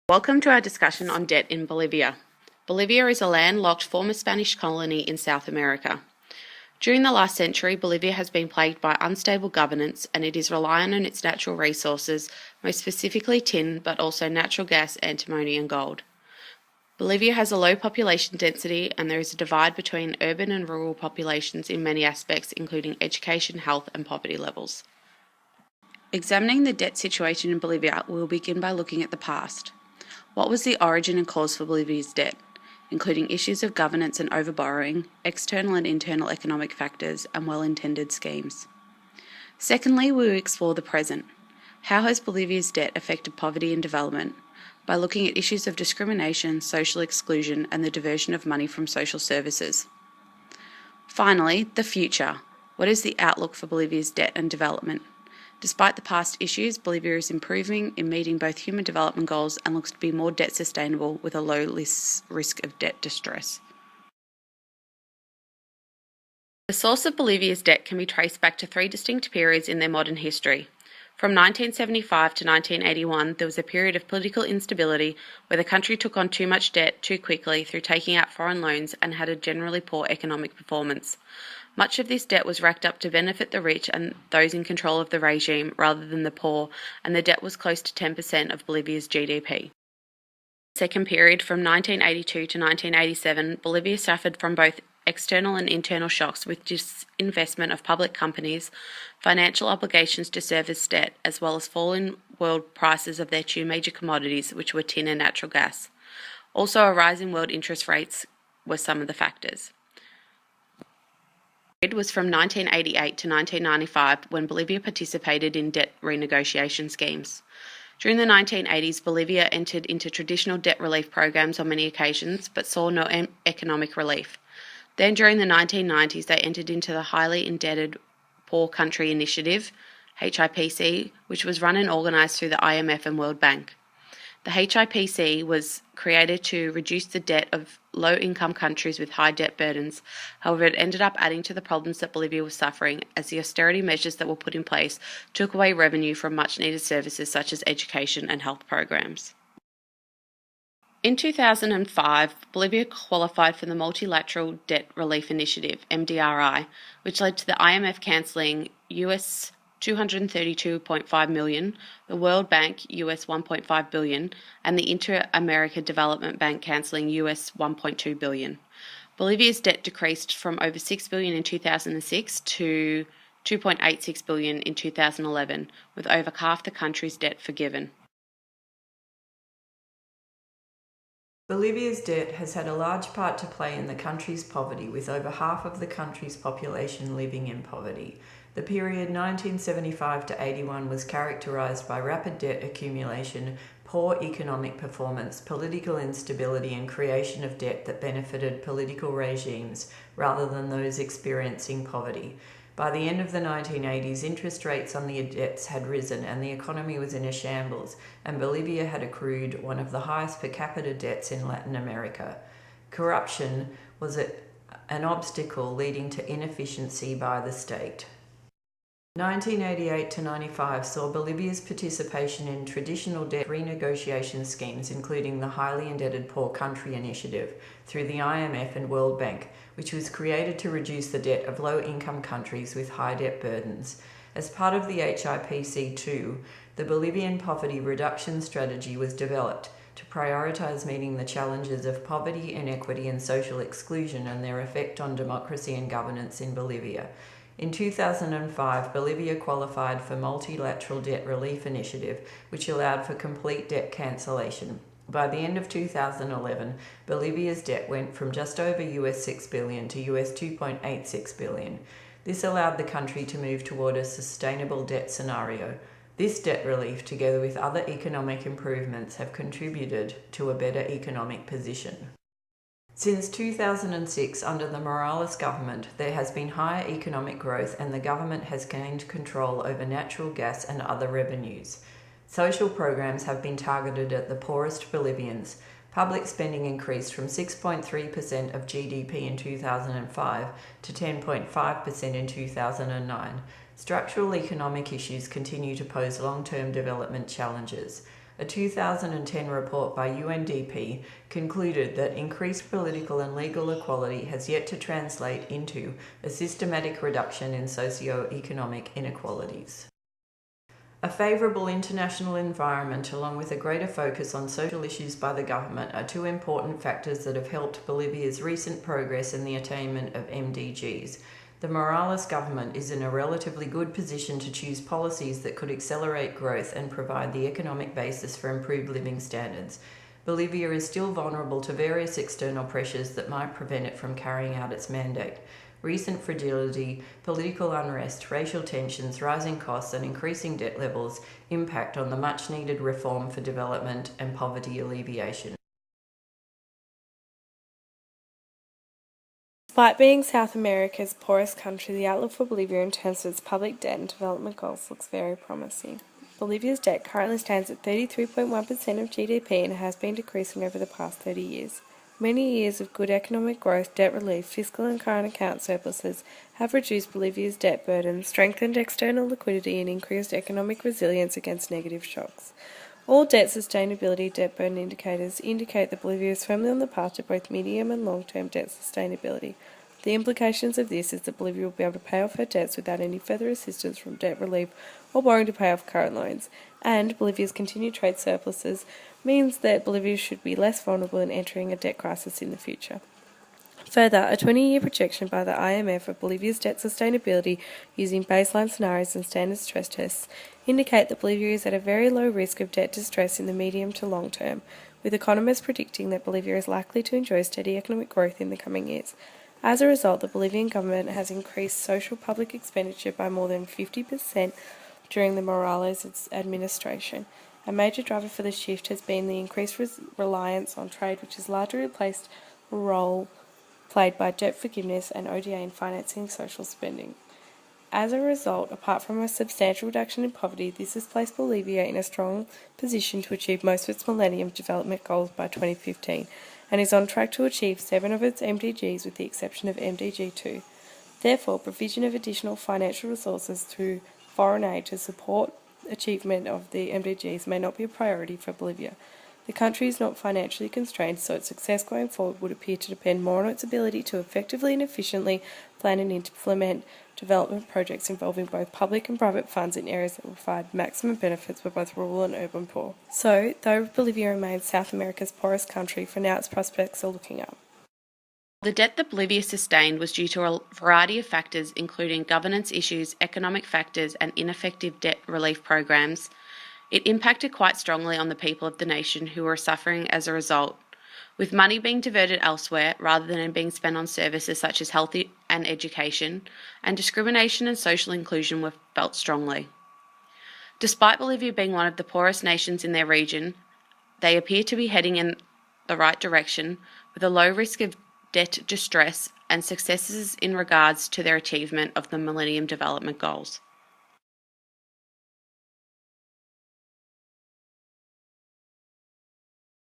Welcome to our discussion on debt in Bolivia. Bolivia is a landlocked former Spanish colony in South America. During the last century, Bolivia has been plagued by unstable governance and it is reliant on its natural resources, most specifically tin, but also natural gas, antimony and gold. Bolivia has a low population density and there is a divide between urban and rural populations in many aspects, including education, health and poverty levels. Examining the debt situation in Bolivia, we will begin by looking at the past. What was the origin and cause for Bolivia's debt, including issues of governance and overborrowing, external and internal economic factors, and well-intended schemes? Secondly, we will explore the present. How has Bolivia's debt affected poverty and development? By looking at issues of discrimination, social exclusion, and the diversion of money from social services. Finally, the future. What is the outlook for Bolivia's debt and development? Despite the past issues, Bolivia is improving in meeting both human development goals and looks to be more debt sustainable with a low risk of debt distress. The source of Bolivia's debt can be traced back to three distinct periods in their modern history. From 1975 to 1981, there was a period of political instability where the country took on too much debt too quickly through taking out foreign loans and had a generally poor economic performance. Much of this debt was racked up to benefit the rich and those in control of the regime rather than the poor, and the debt was close to 10% of Bolivia's GDP. Second period, from 1982 to 1987, Bolivia suffered from both external and internal shocks with disinvestment of public companies, financial obligations to service debt, as well as fall in world prices of their two major commodities, which were tin and natural gas. Also, a rise in world interest rates were some of the factors. It was from 1988 to 1995 when Bolivia participated in debt renegotiation schemes. During the 1980s, Bolivia entered into traditional debt relief programs on many occasions, but saw no economic relief. Then during the 1990s, they entered into the Highly Indebted Poor Country Initiative, HIPC, which was run and organised through the IMF and World Bank. The HIPC was created to reduce the debt of low-income countries with high debt burdens. However, it ended up adding to the problems that Bolivia was suffering, as the austerity measures that were put in place took away revenue from much-needed services such as education and health programs. In 2005, Bolivia qualified for the Multilateral Debt Relief Initiative, MDRI, which led to the IMF cancelling US $232.5 million, the World Bank US $1.5 billion, and the Inter-America Development Bank cancelling US $1.2 billion. Bolivia's debt decreased from over $6 billion in 2006 to $2.86 billion in 2011, with over half the country's debt forgiven. Bolivia's debt has had a large part to play in the country's poverty, with over half of the country's population living in poverty. The period 1975 to 81 was characterized by rapid debt accumulation, poor economic performance, political instability, and creation of debt that benefited political regimes rather than those experiencing poverty. By the end of the 1980s, interest rates on the debts had risen and the economy was in a shambles, and Bolivia had accrued one of the highest per capita debts in Latin America. Corruption was an obstacle leading to inefficiency by the state. 1988 to 95 saw Bolivia's participation in traditional debt renegotiation schemes, including the Highly Indebted Poor Country Initiative through the IMF and World Bank, which was created to reduce the debt of low-income countries with high debt burdens. As part of the HIPC2, the Bolivian Poverty Reduction Strategy was developed to prioritise meeting the challenges of poverty, inequity and social exclusion and their effect on democracy and governance in Bolivia. In 2005, Bolivia qualified for Multilateral Debt Relief Initiative, which allowed for complete debt cancellation. By the end of 2011, Bolivia's debt went from just over US $6 billion to US $2.86 billion. This allowed the country to move toward a sustainable debt scenario. This debt relief, together with other economic improvements, have contributed to a better economic position. Since 2006, under the Morales government, there has been higher economic growth and the government has gained control over natural gas and other revenues. Social programs have been targeted at the poorest Bolivians. Public spending increased from 6.3% of GDP in 2005 to 10.5% in 2009. Structural economic issues continue to pose long-term development challenges. A 2010 report by UNDP concluded that increased political and legal equality has yet to translate into a systematic reduction in socio-economic inequalities. A favourable international environment, along with a greater focus on social issues by the government, are two important factors that have helped Bolivia's recent progress in the attainment of MDGs. The Morales government is in a relatively good position to choose policies that could accelerate growth and provide the economic basis for improved living standards. Bolivia is still vulnerable to various external pressures that might prevent it from carrying out its mandate. Recent fragility, political unrest, racial tensions, rising costs, and increasing debt levels impact on the much-needed reform for development and poverty alleviation. Despite being South America's poorest country, the outlook for Bolivia in terms of its public debt and development goals looks very promising. Bolivia's debt currently stands at 33.1% of GDP and has been decreasing over the past 30 years. Many years of good economic growth, debt relief, fiscal and current account surpluses have reduced Bolivia's debt burden, strengthened external liquidity, and increased economic resilience against negative shocks. All debt sustainability debt burden indicators indicate that Bolivia is firmly on the path to both medium and long-term debt sustainability. The implications of this is that Bolivia will be able to pay off her debts without any further assistance from debt relief or borrowing to pay off current loans, and Bolivia's continued trade surpluses means that Bolivia should be less vulnerable in entering a debt crisis in the future. Further, a 20-year projection by the IMF of Bolivia's debt sustainability using baseline scenarios and standard stress tests indicate that Bolivia is at a very low risk of debt distress in the medium to long term, with economists predicting that Bolivia is likely to enjoy steady economic growth in the coming years. As a result, the Bolivian government has increased social public expenditure by more than 50% during the Morales' administration. A major driver for the shift has been the increased reliance on trade, which has largely replaced a role played by debt forgiveness and ODA in financing social spending. As a result, apart from a substantial reduction in poverty, this has placed Bolivia in a strong position to achieve most of its Millennium Development Goals by 2015, and is on track to achieve 7 of its MDGs with the exception of MDG 2. Therefore, provision of additional financial resources through foreign aid to support achievement of the MDGs may not be a priority for Bolivia. The country is not financially constrained, so its success going forward would appear to depend more on its ability to effectively and efficiently plan and implement development projects involving both public and private funds in areas that will provide maximum benefits for both rural and urban poor. So, though Bolivia remains South America's poorest country, for now its prospects are looking up. The debt that Bolivia sustained was due to a variety of factors, including governance issues, economic factors, and ineffective debt relief programs. It impacted quite strongly on the people of the nation who were suffering as a result, with money being diverted elsewhere rather than being spent on services such as health and education, and discrimination and social inclusion were felt strongly. Despite Bolivia being one of the poorest nations in their region, they appear to be heading in the right direction, with a low risk of debt distress and successes in regards to their achievement of the Millennium Development Goals.